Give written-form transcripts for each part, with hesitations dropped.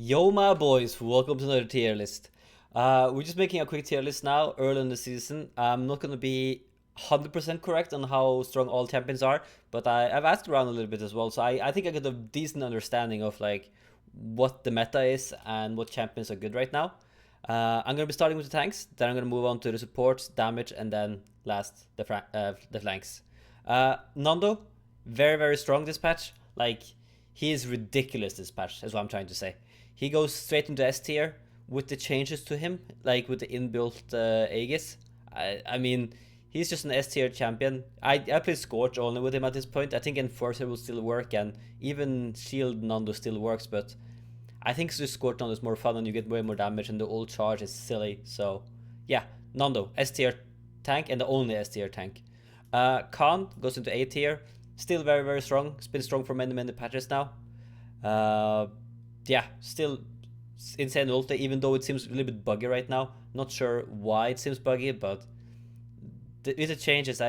Yo, my boys, welcome to another tier list. We're just making a quick tier list now, early in the season. I'm not going to be 100% correct on how strong all champions are, but I've asked around a little bit as well, so I think I got a decent understanding of like what the meta is and what champions are good right now. I'm going to be starting with the tanks, then I'm going to move on to the supports, damage, and then last, the flanks. Nando, very, very strong this patch. Like, he is ridiculous this patch, is what I'm trying to say. He goes straight into S tier with the changes to him, like with the inbuilt Aegis. I mean, he's just an S tier champion. I play Scorch only with him at this point. I think Enforcer will still work, and even Shield Nando still works, but I think just Scorch Nando is more fun and you get way more damage, and the old charge is silly. So, yeah, Nando, S tier tank, and the only S tier tank. Khan goes into A tier, still very, very strong. It's been strong for many, many patches now. Uh, yeah, still insane ulti, even though it seems a little bit buggy right now. Not sure why it seems buggy, but with the changes,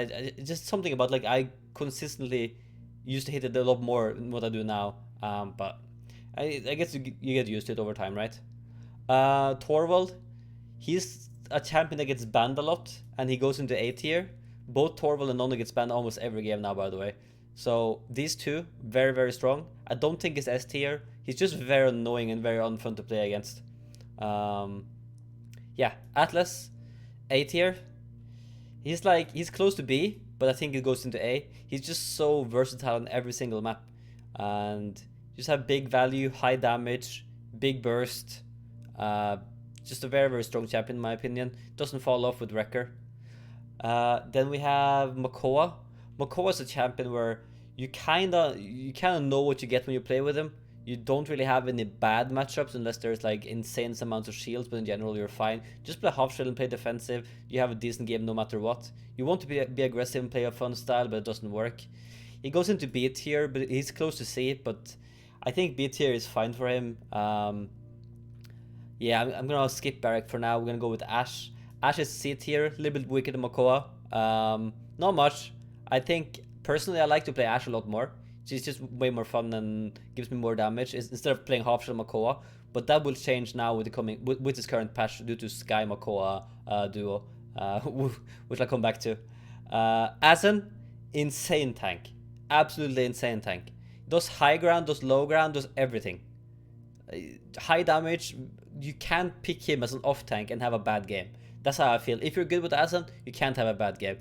just something about like I consistently used to hit it a lot more than what I do now. But I guess you get used to it over time, right? Torvald, he's a champion that gets banned a lot, and he goes into A tier. Both Torvald and Nonna gets banned almost every game now, by the way. So these two, very, very strong. I don't think he's S tier. He's just very annoying and very unfun to play against. Um, yeah, Atlas, A tier. He's close to B, but I think it goes into A. He's just so versatile on every single map, and just have big value, high damage, big burst. Uh, just a very, very strong champion in my opinion. Doesn't fall off with Wrecker. Then we have Makoa. Makoa is a champion where you kinda know what you get when you play with him. You don't really have any bad matchups unless there's like insane amounts of shields, but in general you're fine. Just play half shield and play defensive. You have a decent game no matter what. You want to be aggressive and play a fun style, but it doesn't work. He goes into B tier, but he's close to C. But I think B tier is fine for him. Yeah, I'm gonna skip Barrack for now. We're gonna go with Ash. Ash is C tier, a little bit weaker than Makoa. Not much. I think personally I like to play Ash a lot more. She's just way more fun and gives me more damage instead of playing half shield Makoa. But that will change now with the coming with this current patch due to Sky Makoa duo, which I'll come back to. Asen, insane tank, absolutely insane tank. Does high ground, does low ground, does everything. High damage. You can't pick him as an off tank and have a bad game. That's how I feel. If you're good with Asen, you can't have a bad game.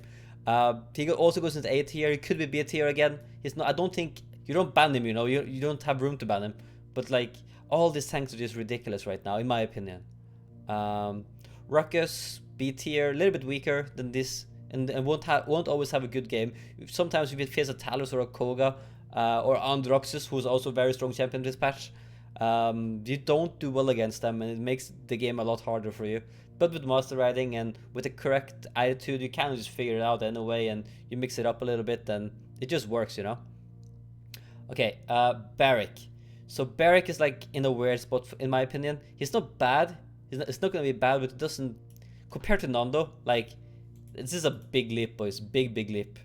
He also goes into A tier. He could be B tier again. He's not. I don't think you don't ban him. You don't have room to ban him. But like all these tanks are just ridiculous right now, in my opinion. Ruckus B tier, a little bit weaker than this, and won't always have a good game. Sometimes if it face a Talus or a Koga or Androxus, who's also a very strong champion this patch, you don't do well against them, and it makes the game a lot harder for you. But with master riding and with the correct attitude, you can just figure it out anyway, and you mix it up a little bit, and it just works. Okay, Barrick. So Barrick is like in a weird spot, in my opinion. He's not bad. It's not gonna be bad, but it doesn't, compared to Nando, like, this is a big leap, boys. Big, big leap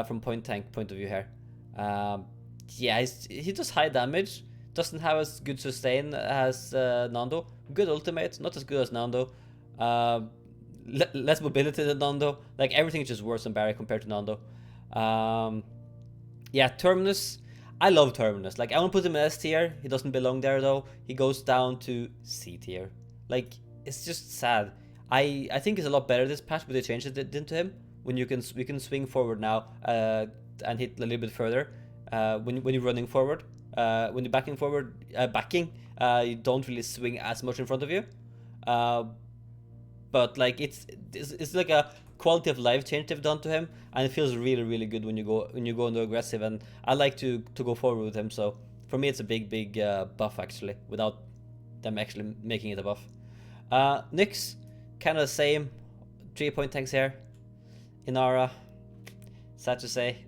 from point tank point of view here. Yeah, he does high damage. Doesn't have as good sustain as Nando. Good ultimate, not as good as Nando. Less mobility than Nando. Like, everything is just worse than Barry compared to Nando. Yeah, Terminus. I love Terminus. Like, I want to put him in S tier. He doesn't belong there though. He goes down to C tier. Like, it's just sad. I think he's a lot better this patch, but they changed it into him. When you can swing forward now and hit a little bit further. When you're running forward. When you're backing forward, you don't really swing as much in front of you. But like it's like a quality of life change they've done to him, and it feels really, really good when you go into aggressive. And I like to go forward with him. So for me, it's a big buff actually, without them actually making it a buff. Nyx, kind of the same, 3-point tanks here. Inara, sad to say.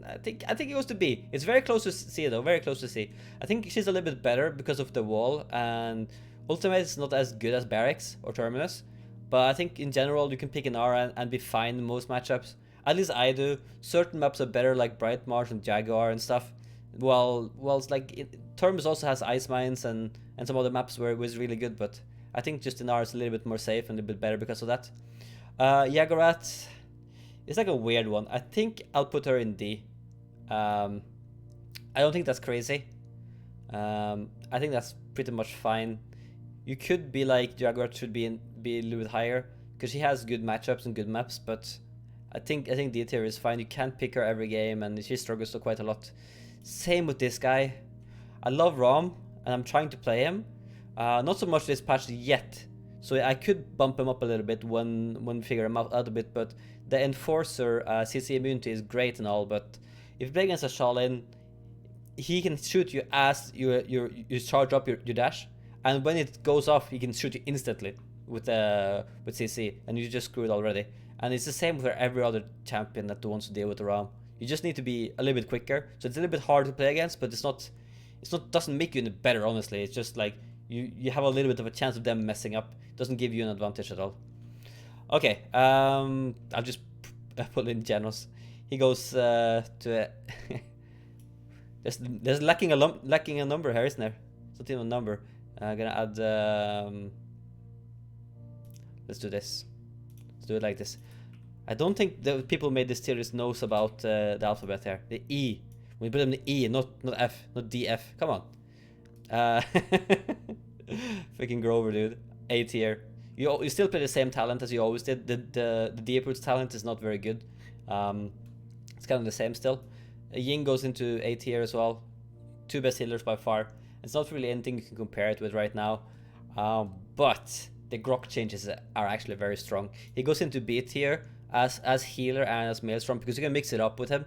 I think it goes to B. It's very close to C though, very close to C. I think she's a little bit better because of the wall, and ultimate is not as good as Barracks or Terminus. But I think in general you can pick an R and be fine in most matchups. At least I do. Certain maps are better, like Bright Marsh and Jaguar and stuff. Well, it's like Terminus also has Ice Mines and and some other maps where it was really good, but I think just in R is a little bit more safe and a little bit better because of that. Yagarat is like a weird one. I think I'll put her in D. I don't think that's crazy. I think that's pretty much fine. You could be like Yagarat should be a little bit higher because she has good matchups and good maps, but I think D tier is fine. You can't pick her every game, and she struggles quite a lot. Same with this guy. I love Rom, and I'm trying to play him. Not so much this patch yet, so I could bump him up a little bit when we figure him out a bit. But the Enforcer CC immunity is great and all, but if you play against a Shaolin, he can shoot you as you charge up your dash, and when it goes off, he can shoot you instantly with CC, and you just screwed already. And it's the same for every other champion that wants to deal with the Ram. You just need to be a little bit quicker, so it's a little bit hard to play against, but it's not doesn't make you any better, honestly. It's just like you have a little bit of a chance of them messing up. It doesn't give you an advantage at all. Okay, I'll just put in Genos. He goes to there's lacking a number here, isn't there? It's not even a number. I'm gonna add let's do this. Let's do it like this. I don't think the people who made this tier list knows about the alphabet here. The E. We put them in the E, not F, not DF. Come on. Freaking Grover, dude. A tier. You still play the same talent as you always did. The D-Approach talent is not very good. It's kind of the same still. Ying goes into A tier as well. Two best healers by far. It's not really anything you can compare it with right now. But the Grok changes are actually very strong. He goes into B tier as healer and as Maelstrom because you can mix it up with him.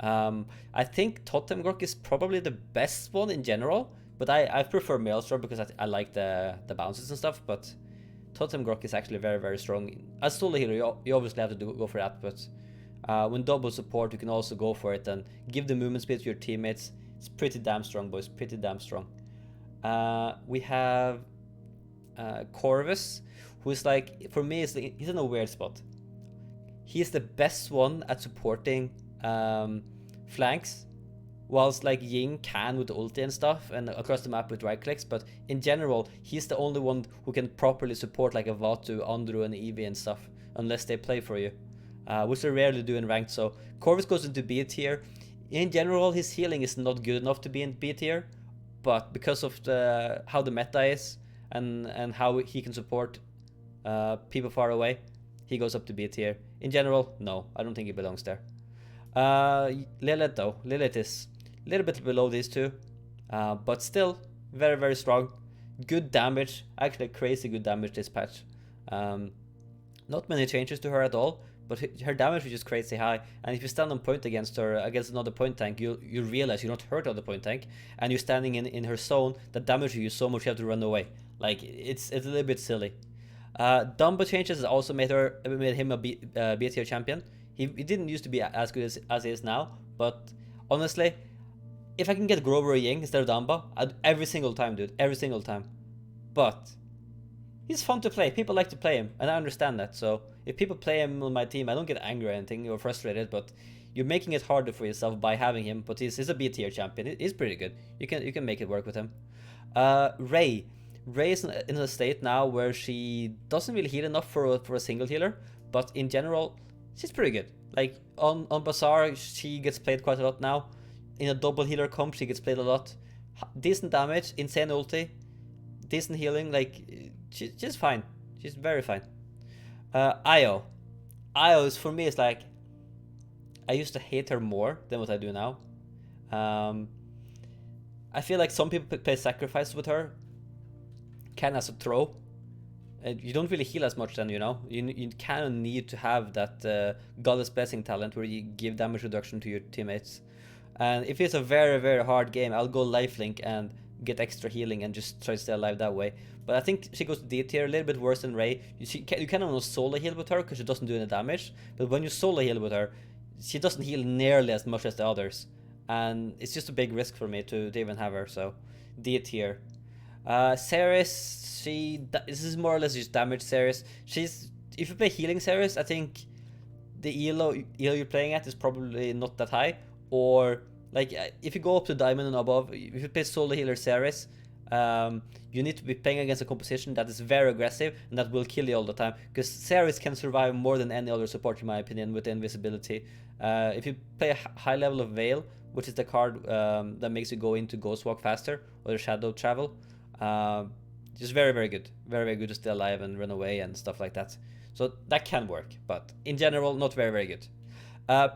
I think Totem Grok is probably the best one in general, but I prefer Maelstrom because I like the bounces and stuff, but Totem Grok is actually very, very strong. As solo healer, you obviously have to go for that, but when double support, you can also go for it and give the movement speed to your teammates. It's pretty damn strong, boys, pretty damn strong. We have Corvus, who is like, for me, he's in a weird spot. He's the best one at supporting flanks, whilst like Ying can with ulti and stuff and across the map with right clicks, but in general he's the only one who can properly support like a Vatu, Andrew and Eevee and stuff, unless they play for you, which they rarely do in ranked. So Corvus goes into B tier. In general his healing is not good enough to be in B tier, but because of how the meta is and how he can support people far away, he goes up to B tier. In general, no, I don't think he belongs there. Lilith though, Lilith is a little bit below these two, but still very, very strong. Good damage, actually crazy good damage this patch. Not many changes to her at all, but her damage is just crazy high, and if you stand on point against her, against another point tank, you realize you're not hurt on the point tank, and you're standing in her zone that damages you so much you have to run away. Like, it's a little bit silly. Dumbo changes has also made him a B tier champion. He didn't used to be as good as he is now, but honestly, if I can get Grover or Ying instead of Dumbo, every single time, dude, every single time. But he's fun to play. People like to play him, and I understand that. So if people play him on my team, I don't get angry or anything or frustrated, but you're making it harder for yourself by having him. But he's a B tier champion. He's pretty good. You can make it work with him. Ray is in a state now where she doesn't really heal enough for a single healer, but in general, she's pretty good. Like on Bazaar, she gets played quite a lot now. In a double healer comp, she gets played a lot. Decent damage, insane ulti, decent healing. Like she's fine. She's very fine. Io is, for me, it's like, I used to hate her more than what I do now. I feel like some people play sacrifice with her, can as a throw. You don't really heal as much then, you know. You kind of need to have that Goddess Blessing talent where you give damage reduction to your teammates. And if it's a very, very hard game, I'll go lifelink and get extra healing and just try to stay alive that way. But I think she goes to D tier, a little bit worse than Ray. You kind of want to solo heal with her because she doesn't do any damage. But when you solo heal with her, she doesn't heal nearly as much as the others. And it's just a big risk for me to even have her, so D tier. Ceres, this is more or less just damage Ceres. If you play healing Ceres, I think the elo you're playing at is probably not that high. Or like if you go up to diamond and above, if you play solo healer Ceres, You need to be playing against a composition that is very aggressive and that will kill you all the time, because Ceres can survive more than any other support in my opinion with the invisibility. If you play a high level of Veil, which is the card that makes you go into Ghost Walk faster, or Shadow Travel, just very, very good. Very, very good to stay alive and run away and stuff like that. So that can work, but in general, not very, very good.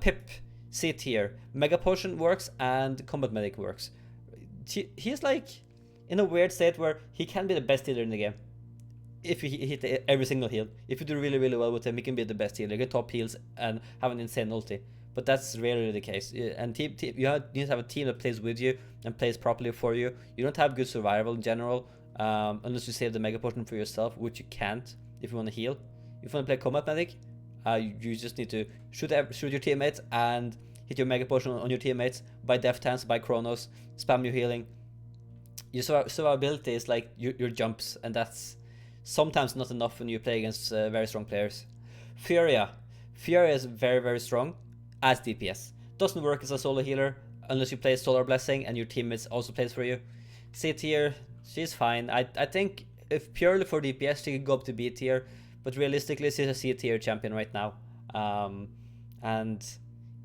Pip, C tier. Mega Potion works and Combat Medic works. He's like in a weird state where he can be the best healer in the game. If you hit every single heal. If you do really, really well with him, he can be the best healer. Get top heals and have an insane ulti. But that's rarely the case. And you need to have a team that plays with you and plays properly for you. You don't have good survival in general, unless you save the Mega Potion for yourself, which you can't if you want to heal. If you want to play Combat Medic, you just need to shoot your teammates and hit your Mega Potion on your teammates, buy Death Tans, buy Chronos, spam your healing. Your survivability is like your jumps, and that's sometimes not enough when you play against very strong players. Furia is very, very strong as DPS. Doesn't work as a solo healer unless you play Solar Blessing and your teammates also plays for you. C tier, she's fine. I think if purely for DPS she could go up to B tier, but realistically she's a C tier champion right now. And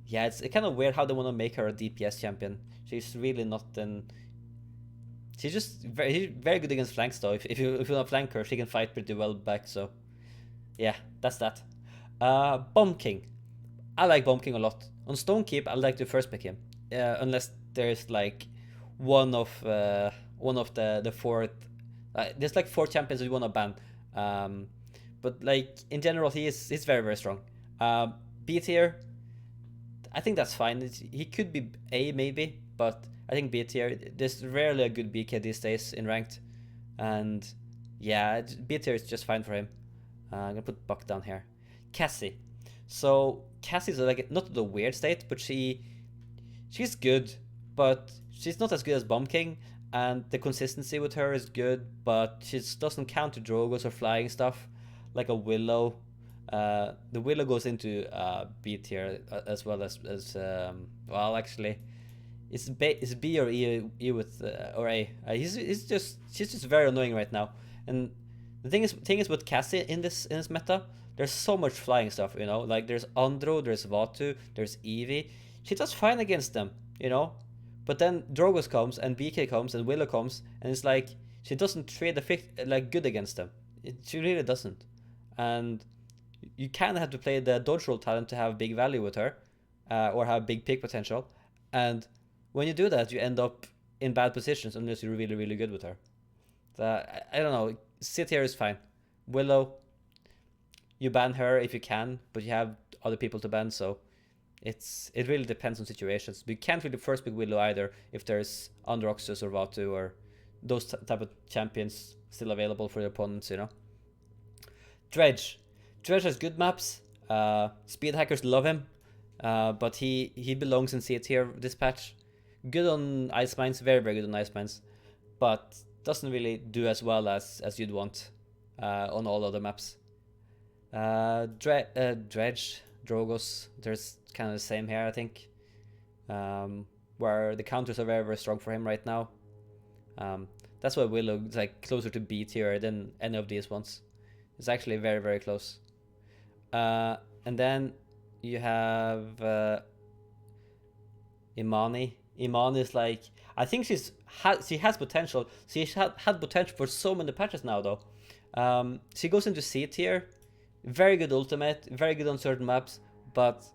yeah, it's kind of weird how they want to make her a DPS champion. She's really not an... She's just very, very good against flanks though. If you want to flank her, she can fight pretty well back, so... Yeah, that's that. Bomb King. I like Bomb King a lot. On Stone Keep, I like to first pick him. Unless there's like one of the fourth... there's like 4 champions you want to ban. But like, in general, he's very, very strong. B tier, I think that's fine. He could be A maybe, but I think B tier. There's rarely a good BK these days in ranked, and yeah, B tier is just fine for him. I'm gonna put Buck down here. Cassie. So Cassie's like not the weird state, but she's good, but she's not as good as Bomb King, and the consistency with her is good, but she doesn't counter Drogos or flying stuff like a Willow. The Willow goes into B tier as well as well, actually it's B or E with or A. She's just very annoying right now. And the thing is with Cassie in this meta, there's so much flying stuff, you know, like there's Andro, there's Vatu, there's Eevee. She does fine against them, you know, but then Drogos comes and BK comes and Willow comes, and it's like she doesn't trade the like good against them. She really doesn't. And you kind of have to play the dodge roll talent to have big value with her, or have big pick potential. And when you do that, you end up in bad positions unless you're really, really good with her. So, I don't know. Sit here is fine. Willow, you ban her if you can, but you have other people to ban, so it really depends on situations. But you can't really first pick Willow either if there's Androxus or Vatu or those type of champions still available for your opponents, you know. Dredge has good maps. Speed hackers love him, but he belongs in C tier this patch. Good on Ice Mines, very, very good on Ice Mines, but doesn't really do as well as you'd want on all other maps. Dredge, Drogos, there's kind of the same here, I think, where the counters are very, very strong for him right now. That's why Willow is like closer to B tier than any of these ones. It's actually very, very close. And then you have Imani. Imani is like, I think she has potential. She's had potential for so many patches now though. She goes into C tier. Very good ultimate, very good on certain maps, but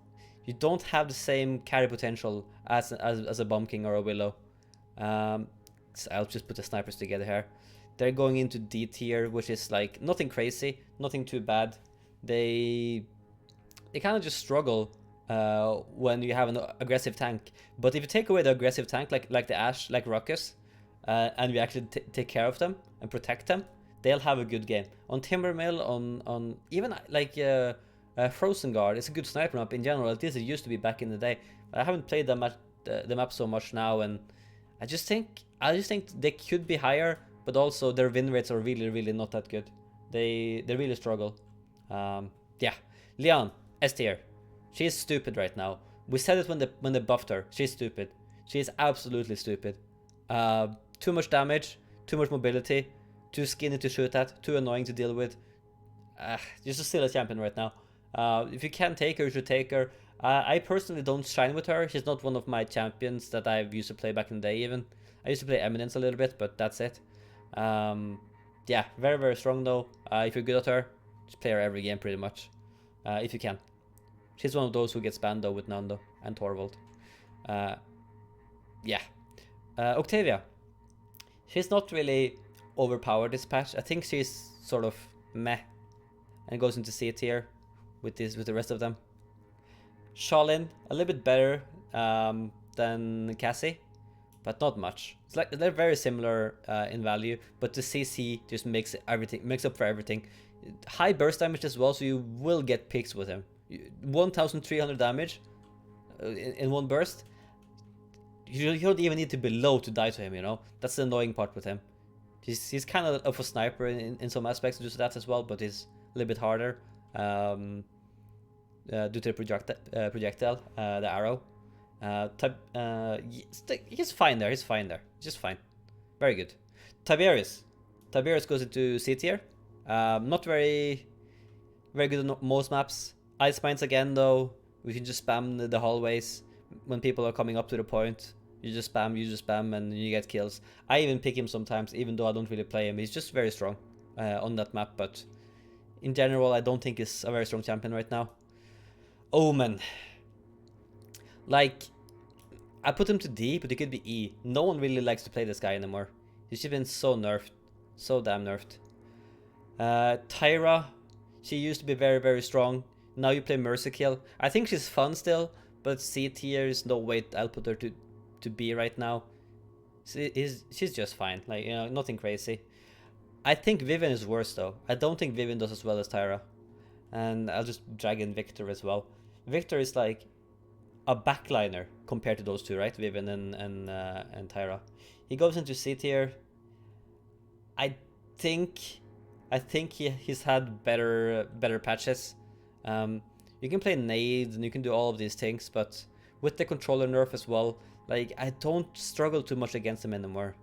you don't have the same carry potential as a Bomb King or a Willow. So I'll just put the snipers together here. They're going into D tier, which is like nothing crazy, nothing too bad. They kind of just struggle when you have an aggressive tank. But if you take away the aggressive tank, like the Ashe, like Ruckus, and you actually take care of them and protect them, they'll have a good game. On Timbermill, on even like Frozen Guard, it's a good sniper map in general. At least it used to be back in the day. I haven't played the map so much now, and I just think they could be higher, but also their win rates are really, really not that good. They really struggle. Yeah, Leon, S tier. She's stupid right now. We said it when they buffed her. She's stupid. She's absolutely stupid. Too much damage, too much mobility, too skinny to shoot at, too annoying to deal with. She's still a champion right now. If you can take her, you should take her. I personally don't shine with her. She's not one of my champions that I've used to play back in the day even. I used to play Eminence a little bit, but that's it. Yeah, very, very strong though. If you're good at her, just play her every game pretty much. If you can. She's one of those who gets banned though with Nando and Torvald. Yeah. Octavia. She's not really overpowered this patch. I think she's sort of meh. And goes into C tier with the rest of them. Shaolin, a little bit better than Cassie, but not much. It's like they're very similar in value, but the CC just makes up for everything. High burst damage as well, so you will get picks with him. 1,300 damage in one burst. You don't even need to be low to die to him, you know? That's the annoying part with him. He's kind of a sniper in some aspects due to that as well, but he's a little bit harder due to the projectile, the arrow. He's fine there, just fine. Very good. Tiberius goes into C tier. Not very good on most maps. Ice Mines again though, we can just spam the hallways when people are coming up to the point. You just spam and you get kills. I even pick him sometimes, even though I don't really play him. He's just very strong on that map, but in general I don't think he's a very strong champion right now. Omen. Like, I put him to D, but he could be E. No one really likes to play this guy anymore. He's just been so nerfed. So damn nerfed. Tyra. She used to be very, very strong. Now you play Mercy Kill. I think she's fun still, but C tier is no way I'll put her to B right now. She's just fine. Like, you know, nothing crazy. I think Vivian is worse though. I don't think Vivian does as well as Tyra. And I'll just drag in Victor as well. Victor is like a backliner compared to those two, right? Vivian and Tyra. He goes into C tier. I think he's had better patches. You can play nades and you can do all of these things, but with the controller nerf as well, like, I don't struggle too much against him anymore.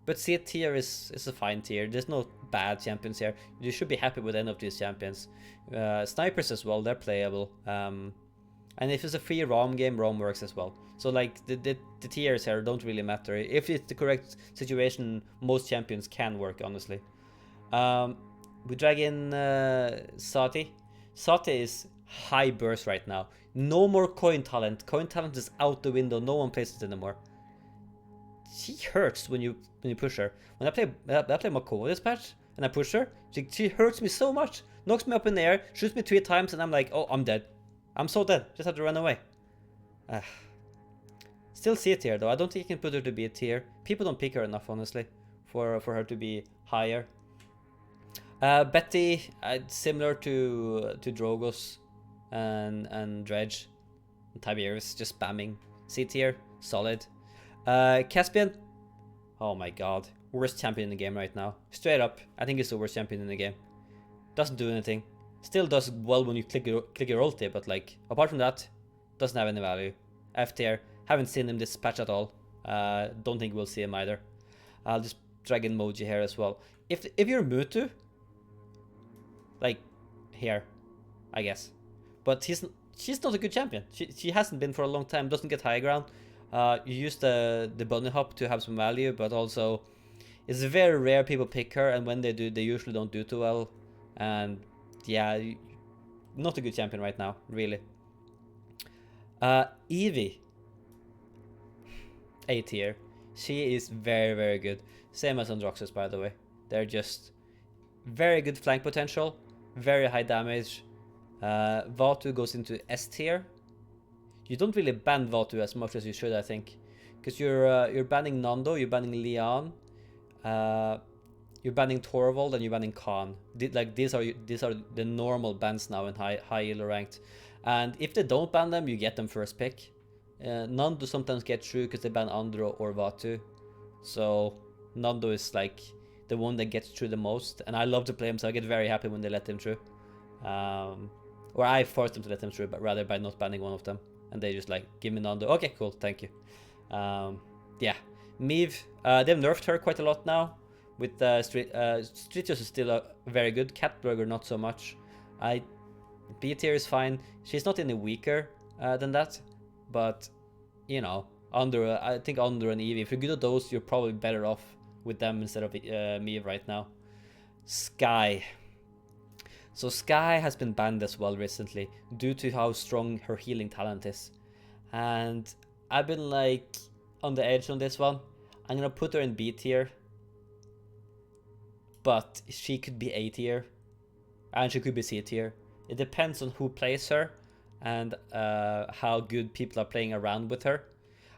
But C tier is a fine tier. There's no bad champions here. You should be happy with any of these champions. Snipers as well, they're playable. And if it's a free ROM game, ROM works as well. So like the tiers here don't really matter. If it's the correct situation, most champions can work, honestly. We drag in Sati. Sati is high burst right now. No more coin talent. Coin talent is out the window. No one plays it anymore. She hurts when you push her. When I play Makova this patch and I push her, she hurts me so much. Knocks me up in the air, shoots me 3 times, and I'm like, oh, I'm dead. I'm so dead. Just have to run away. Still C tier though. I don't think you can put her to B tier. People don't pick her enough, honestly, for her to be higher. Betty, similar to Drogos and Dredge. And Tiberius, just spamming. C tier, solid. Caspian, oh my god, worst champion in the game right now. Straight up, I think he's the worst champion in the game. Doesn't do anything. Still does well when you click your ulti, but like, apart from that, doesn't have any value. F tier, haven't seen him this patch at all. Don't think we'll see him either. I'll just drag in Moji here as well. If you're Mutu, like here, I guess. But she's not a good champion. She hasn't been for a long time. Doesn't get high ground. You use the bunny hop to have some value, but also it's very rare people pick her, and when they do, they usually don't do too well. And yeah, not a good champion right now, really. Evie, A tier. She is very, very good. Same as Androxus, by the way. They're just very good flank potential, very high damage. Vatu goes into S tier. You don't really ban Vatu as much as you should, I think, because you're banning Nando, you're banning Leon, you're banning Torvald, and you're banning Khan. These are the normal bans now in high elo ranked, and if they don't ban them, you get them first pick. Nando sometimes get through because they ban Andro or Vatu, so Nando is like the one that gets through the most, and I love to play him, so I get very happy when they let him through. Or I force them to let them through, but rather by not banning one of them. And they just like, give me Nando. Okay, cool, thank you. Yeah, Mieve, they've nerfed her quite a lot now. With Stritios is still very good. Catburger not so much. B tier is fine. She's not any weaker than that, but you know, I think under an Eevee. If you're good at those, you're probably better off with them instead of Mieve right now. Sky. So Sky has been banned as well recently due to how strong her healing talent is, and I've been like on the edge on this one. I'm gonna put her in B tier, but she could be A tier, and she could be C tier. It depends on who plays her and how good people are playing around with her.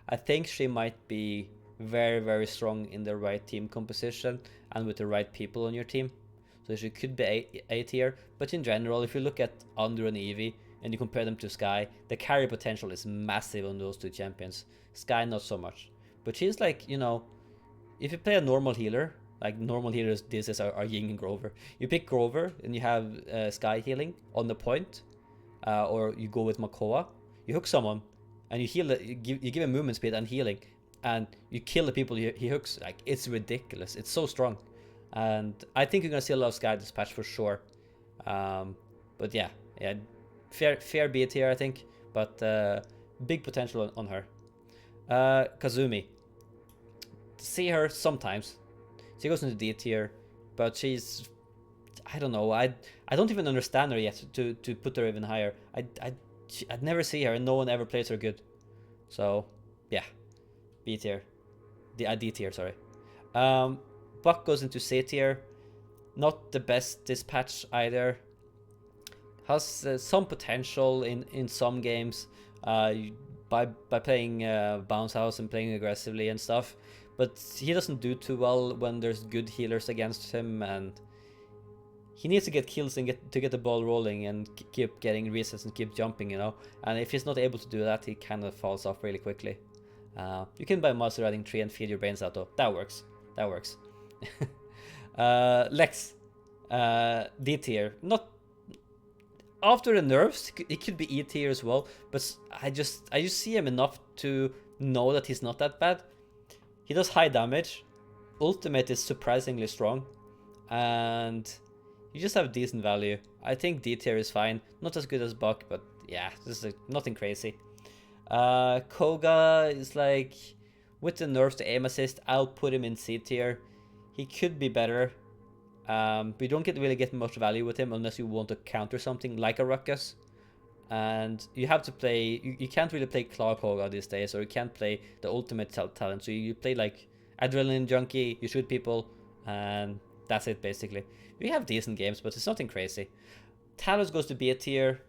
I think she might be very, very strong in the right team composition and with the right people on your team. So she could be A tier, but in general, if you look at Under and Eevee and you compare them to Sky, the carry potential is massive on those two champions. Sky not so much, but she's like, you know, if you play a normal healer, like normal healers these days are Ying and Grover. You pick Grover and you have Sky healing on the point, or you go with Makoa. You hook someone and you heal. You give him movement speed and healing, and you kill the people he hooks. Like, it's ridiculous. It's so strong, and I think you're gonna see a lot of Sky this patch for sure. But yeah, fair B tier I think, but big potential on her. Kazumi. See her sometimes. She goes into D tier, but she's, I don't know, I don't even understand her yet to put her even higher. I'd never see her, and no one ever plays her good. So yeah, B tier, D tier, sorry. Buck goes into C tier. Not the best this patch either. Has some potential in some games by playing bounce house and playing aggressively and stuff. But he doesn't do too well when there's good healers against him, and he needs to get kills and get the ball rolling and keep getting resets and keep jumping, you know. And if he's not able to do that, he kind of falls off really quickly. You can buy Master Riding 3 and feed your brains out though. That works. That works. Lex, D tier. Not after the nerfs, it could be E tier as well. But I just see him enough to know that he's not that bad. He does high damage, ultimate is surprisingly strong, and you just have decent value. I think D tier is fine, not as good as Buck, but yeah, this is nothing crazy. Koga is like, with the nerfs to aim assist, I'll put him in C tier. He could be better, but you don't really get much value with him unless you want to counter something like a Ruckus. And you have to play, you can't really play Claw Koga these days, or you can't play the ultimate talent, so you play like Adrenaline Junkie, you shoot people, and that's it basically. We have decent games, but it's nothing crazy. Talos goes to B tier,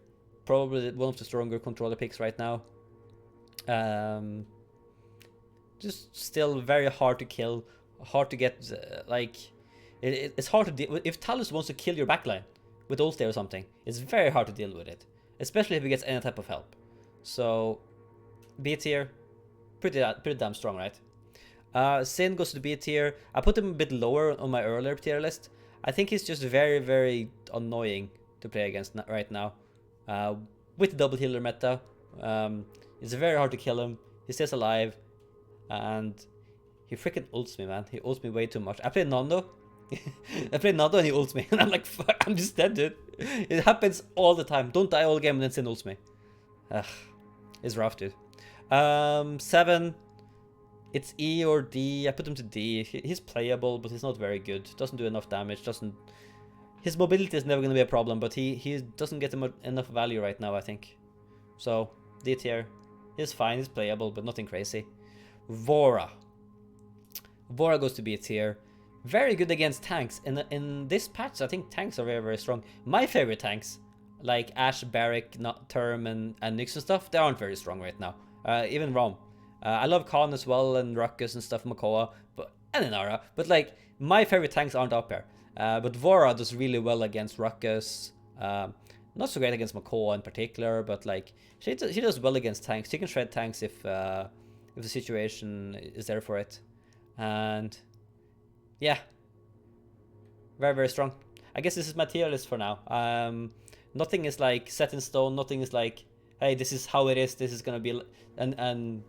probably one of the stronger controller picks right now. Just still very hard to kill, hard to get, like, it's hard to deal, if Talos wants to kill your backline with ulti or something, it's very hard to deal with it. Especially if he gets any type of help. So, B tier, pretty damn strong, right? Sin goes to B tier. I put him a bit lower on my earlier tier list. I think he's just very, very annoying to play against right now. With the double healer meta, it's very hard to kill him. He stays alive, and he freaking ults me, man. He ults me way too much. I play Nando. I play Nando and he ults me, and I'm like, fuck, I'm just dead, dude. It happens all the time. Don't die all game and then Sin ults me. It's rough, dude. 7, it's E or D. I put him to D. He's playable, but he's not very good. Doesn't do enough damage. His mobility is never going to be a problem, but he doesn't get enough value right now, I think. So D tier. He's fine. He's playable, but nothing crazy. Vora goes to B tier. Very good against tanks. In this patch, I think tanks are very, very strong. My favorite tanks, like Ashe, Barrick, Term, and Nyx and stuff, they aren't very strong right now. Even Rom. I love Khan as well, and Ruckus and stuff, Makoa, and Inara. But like, my favorite tanks aren't up here. But Vora does really well against Ruckus. Not so great against Makoa in particular, but like, she does well against tanks. She can shred tanks if the situation is there for it. And yeah, very, very strong. I guess this is my tier list for now. Nothing is like set in stone. Nothing is like, hey, this is how it is. This is gonna be, and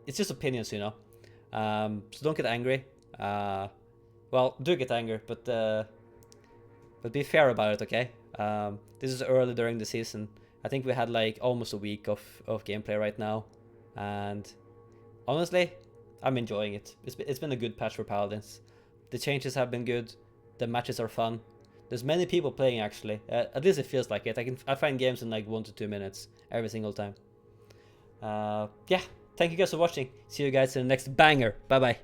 it's just opinions, you know. So don't get angry. Well, do get angry, but be fair about it, okay? This is early during the season. I think we had like almost a week of gameplay right now, and honestly, I'm enjoying it. It's been a good patch for Paladins. The changes have been good. The matches are fun. There's many people playing actually. At least it feels like it. I find games in like 1 to 2 minutes every single time. Yeah, thank you guys for watching. See you guys in the next banger. Bye bye.